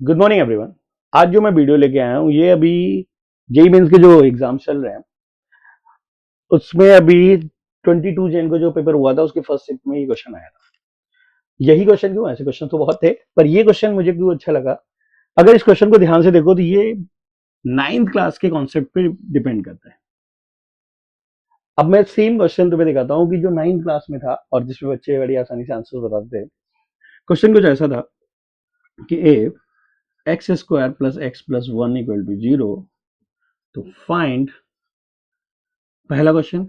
Good morning everyone. आज जो मैं वीडियो लेके आया हूँ ये अभी जेई मेंस के जो एग्जाम चल रहे हैं उसमें अभी 22 जैन को जो पेपर हुआ था उसके फर्स्ट शिफ्ट में ये क्वेश्चन आया था। यही क्वेश्चन क्यों, ऐसे क्वेश्चन तो बहुत थे पर ये क्वेश्चन मुझे क्यों अच्छा लगा, अगर इस क्वेश्चन को ध्यान से देखो तो ये 9th क्लास के कॉन्सेप्ट पे डिपेंड करता है। अब मैं सेम क्वेश्चन तुम्हें दिखाता हूँ कि जो 9th क्लास में था और जिसमें बच्चे बड़ी आसानी से आंसर बताते थे। क्वेश्चन कुछ ऐसा था कि x square plus x plus one equal to 0, तो फाइंड पहला question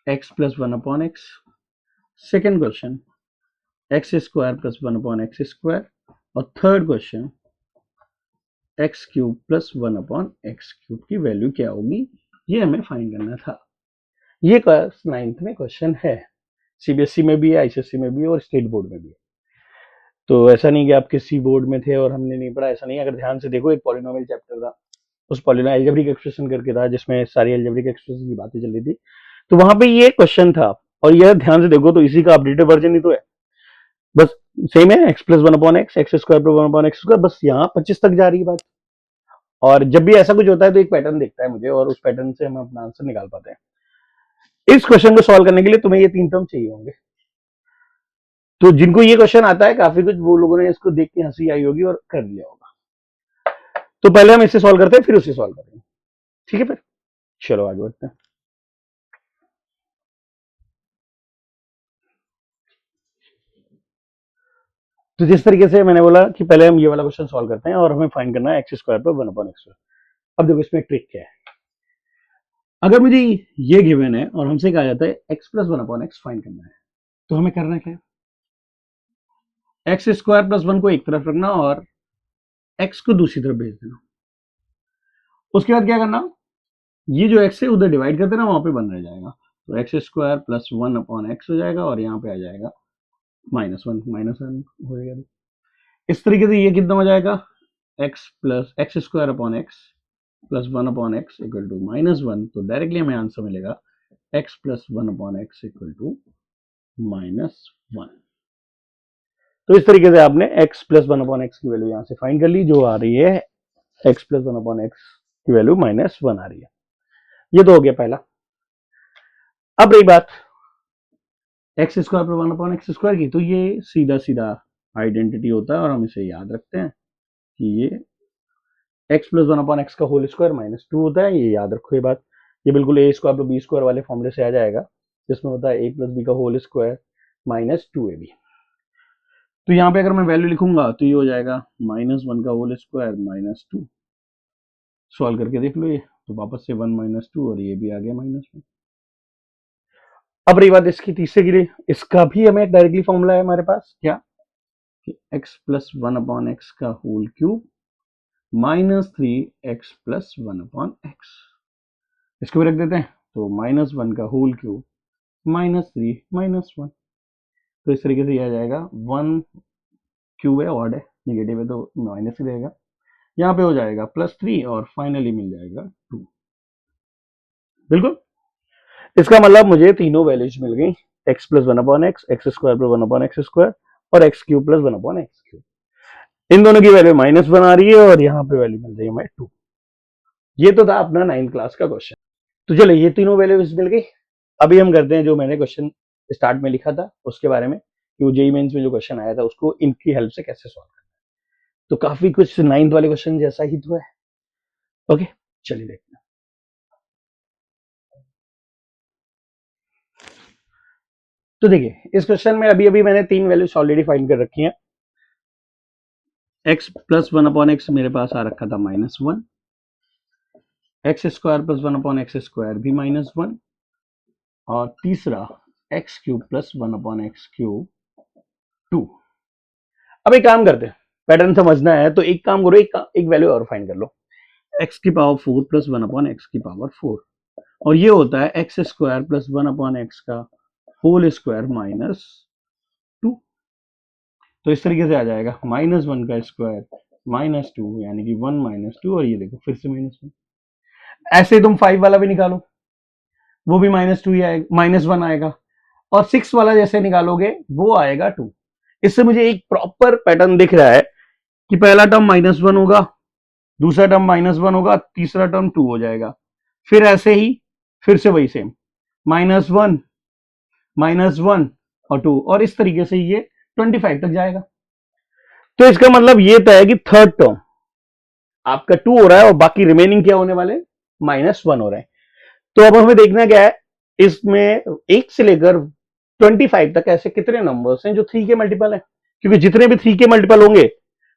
x plus one upon x, second question x square plus one upon x square, और third question x cube plus one upon x cube की value क्या होगी, ये हमें find करना था। ये क्लास 9th में क्वेश्चन है, सीबीएसई में भी है, आईसीएसई में भी है और स्टेट बोर्ड में भी है। तो ऐसा नहीं कि आप किसी बोर्ड में थे और हमने नहीं पढ़ा, ऐसा नहीं। अगर ध्यान से देखो, एक पॉलिनोमियल चैप्टर था, उस पॉलिनोमियल एल्जेब्रिक एक्सप्रेशन करके था जिसमें सारी एल्जेब्रिक एक्सप्रेशन की बातें चल रही थी, तो वहां पे ये क्वेश्चन था। और यह ध्यान से देखो तो इसी का अपडेटेड वर्जन ही तो है, बस सेम है, x plus one upon x, x square plus one upon x square, बस यहाँ 25 तक जा रही है बात। और जब भी ऐसा कुछ होता है तो एक पैटर्न दिखता है मुझे और उस पैटर्न से हम अपना आंसर निकाल पाते हैं। इस क्वेश्चन को सॉल्व करने के लिए तुम्हें ये 3 टर्म चाहिए होंगे। तो जिनको ये क्वेश्चन आता है काफी कुछ, वो लोगों ने इसको देख के हंसी आई होगी और कर लिया होगा। तो पहले हम इसे सॉल्व करते हैं फिर उसे सॉल्व करेंगे, ठीक है? फिर चलो आगे बढ़ते हैं। तो जिस तरीके से मैंने बोला कि पहले हम ये वाला क्वेश्चन सॉल्व करते हैं और हमें फाइंड करना है एक्स स्क्वायर पर वन अपॉन एक्स स्क्वायर। अब देखो इसमें ट्रिक क्या है। अगर मुझे ये गिवन है और हमसे कहा जाता है x plus one upon x find करना है, तो हमें करना क्या है, एक्स स्क्वायर प्लस वन को एक तरफ रखना और एक्स को दूसरी तरफ भेज देना। उसके बाद क्या करना, ये जो एक्स है उधर डिवाइड कर देना, वहां पे बन रह जाएगा। तो x square plus one upon x हो जाएगा और यहाँ पे आ जाएगा माइनस वन हो जाएगा। इस तरीके से ये कितना हो जाएगा, x plus x square upon x plus one upon x equal to minus one. तो डायरेक्टली हमें आंसर मिलेगा x plus one upon x equal to minus one. तो इस तरीके से आपने x plus one upon x की वैल्यू यहां से फाइंड कर ली, जो आ रही है x plus one upon x की वैल्यू माइनस वन आ रही है। ये तो हो गया पहला। अब रही बात एक्स स्क्वायर पर वन अपॉन एक्स स्क्वायर की, तो ये सीधा सीधा आइडेंटिटी होता है और हम इसे याद रखते हैं कि ये x plus one upon x का होल स्क्वायर माइनस टू होता है। ये याद रखो ये बात। ये बिल्कुल a square plus b square वाले फॉर्मूले से आ जाएगा, जिसमें होता है ए प्लस बी का whole square minus two a b. तो यहाँ पे अगर मैं वैल्यू लिखूंगा तो ये हो जाएगा माइनस वन का whole square minus two. Solve करके देख लो, ये तो वापस से वन माइनस टू और ये भी आ गया माइनस वन। अब रही बात इसकी तीसरे के लिए, इसका भी हमें डायरेक्टली फॉर्मूला है हमारे पास, क्या कि x plus one upon x का whole cube minus three x plus one upon x. इसको भी रख देते हैं, तो माइनस वन का whole cube minus three minus one. तो इस तरीके से ये आ जाएगा, वन क्यूब है ऑड है, निगेटिव है तो माइनस ही रहेगा। यहाँ पे हो जाएगा प्लस थ्री और फाइनली मिल जाएगा टू। बिल्कुल, इसका मतलब मुझे तीनों वैल्यूज मिल गई, x plus one upon x, x square plus one upon x square और x cube plus one upon x cube. इन दोनों की वैल्यू माइनस वन आ रही है और यहाँ पे वैल्यू मिल रही है हमें टू। ये तो था अपना 9th क्लास का क्वेश्चन। तो चलो ये तीनों वैल्यूज मिल गई। अभी हम करते हैं जो मैंने क्वेश्चन स्टार्ट में लिखा था उसके बारे में, कि वो जेईई मेंस में जो क्वेश्चन आया था उसको इनकी हेल्प से कैसे सॉल्व करना है। तो काफी कुछ 9th वाले क्वेश्चन जैसा ही तो है। ओके, चलिए देखते हैं। तो देखिए इस क्वेश्चन में अभी अभी मैंने तीन वैल्यूज ऑलरेडी फाइंड कर रखी हैं। X plus one upon x मेरे पास आ रखा था minus one, x square plus one upon x square भी माइनस वन, और तीसरा x cube plus one upon x cube two. अब एक काम करते हैं, पैटर्न समझना है तो एक काम करो, एक वैल्यू और फाइंड कर लो, एक्स की power four plus one upon x की पावर फोर, और ये होता है x square plus one upon x का होल स्क्वायर माइनस टू। तो इस तरीके से आ जाएगा माइनस वन का स्क्वायर माइनस टू, यानी कि वन माइनस टू, और ये देखो फिर से माइनस वन। ऐसे तुम फाइव वाला भी निकालो, वो भी माइनस टू ही आएगा, माइनस वन आएगा, और सिक्स वाला जैसे निकालोगे वो आएगा टू। इससे मुझे एक प्रॉपर पैटर्न दिख रहा है कि पहला टर्म -1 होगा, दूसरा टर्म -1 होगा, तीसरा टर्म 2 हो जाएगा, फिर ऐसे ही फिर से वही सेम -1 -1 और 2, और इस तरीके से ये 25 तक जाएगा। तो इसका मतलब ये तय है कि थर्ड टर्म आपका 2 हो रहा है और बाकी रिमेनिंग क्या होने वाले, -1 हो रहे हैं। तो अब हमें देखना क्या है, इसमें 1 से लेकर 25 तक ऐसे कितने नंबर्स हैं जो 3 के मल्टीपल हैं, क्योंकि जितने भी 3 के मल्टीपल होंगे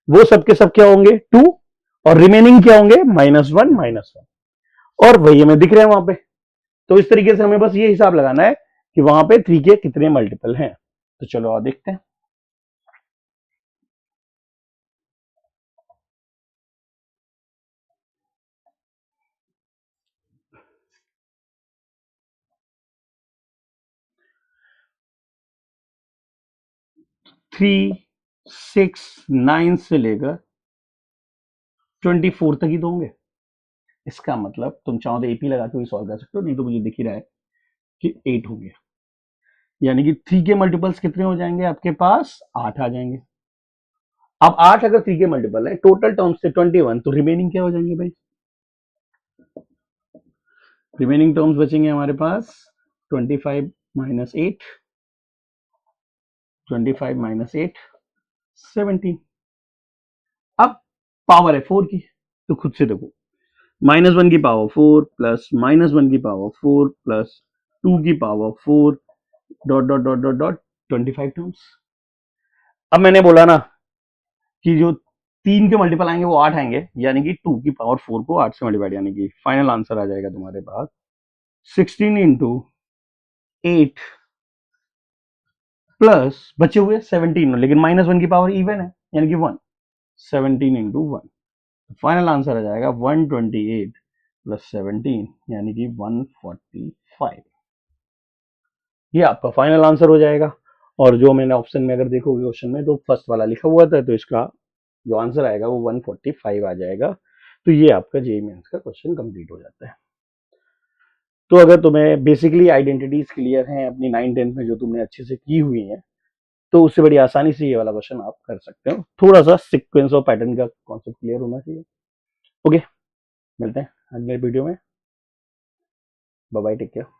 वो सबके सब क्या होंगे 2, और रिमेनिंग क्या होंगे -1 -1, और वही हमें दिख रहे हैं वहां पे। तो इस तरीके से हमें बस ये हिसाब लगाना है कि वहां पे 3 के कितने मल्टीपल हैं। तो चलो और देखते हैं। थ्री 6 9 से लेकर 24 तक ही तो होंगे। इसका मतलब तुम चाहो तो एपी लगा के भी सॉल्व कर सकते हो, नहीं तो मुझे दिख ही रहा है कि 8 होंगे, यानी कि 3 के मल्टीपल्स कितने हो जाएंगे आपके पास, 8 आ जाएंगे। अब 8 अगर 3 के मल्टीपल है, टोटल टर्म्स से 21, तो रिमेनिंग क्या हो जाएंगे भाई, रिमेनिंग टर्म्स बचेंगे हमारे पास 25 माइनस 8, 25 माइनस 8 17। अब पावर है 4 की, तो खुद से देखो, -1 की पावर 4 प्लस -1 की पावर 4 प्लस 2 की power 4 dot dot dot dot dot 25 terms. अब मैंने बोला ना कि जो 3 के मल्टीपल आएंगे वो 8 आएंगे, यानी कि 2 की पावर 4 को 8 से मल्टीप्लाई, यानी कि फाइनल आंसर आ जाएगा तुम्हारे पास 16 इंटू 8 प्लस बचे हुए 17, लेकिन -1 की पावर इवन है यानी कि 1, 17 इंटू 1, फाइनल आंसर आ जाएगा 128 प्लस 17 यानी कि 145। ये आपका फाइनल आंसर हो जाएगा। और जो मैंने ऑप्शन में अगर देखोगे क्वेश्चन में तो फर्स्ट वाला लिखा हुआ था, तो इसका जो आंसर आएगा वो 145 आ जाएगा। तो ये आपका जेईई मेंस का क्वेश्चन कंप्लीट हो जाता है। तो अगर तुम्हें बेसिकली आइडेंटिटीज क्लियर हैं अपनी 9th-10th में जो तुमने अच्छे से की हुई है, तो उससे बड़ी आसानी से ये वाला क्वेश्चन आप कर सकते हो। थोड़ा सा सीक्वेंस और पैटर्न का कॉन्सेप्ट क्लियर होना चाहिए। ओके, मिलते हैं अगले वीडियो में। Bye bye, take care.